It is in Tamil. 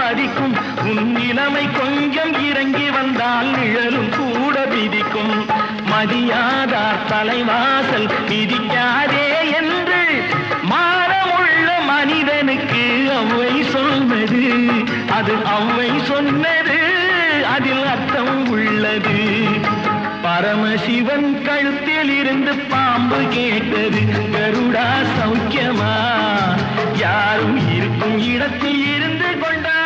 பாதிக்கும். உன் நிலைமை கொஞ்சம் இறங்கி வந்தால் நிழலும் கூட விதிக்கும். மதியாதார் தலைவாசல் மிதிக்காதே என்று மானமுள்ள மனிதனுக்கு அவ்வை சொன்னது. அது அவ்வை சொன்னது, அதில் அர்த்தம் உள்ளது. பரமசிவன் கழுத்தில் இருந்து பாம்பு கேட்டது, கருடா சௌக்கியமா? யாரும் இருக்கும் இடத்தில் இருந்து கொண்டா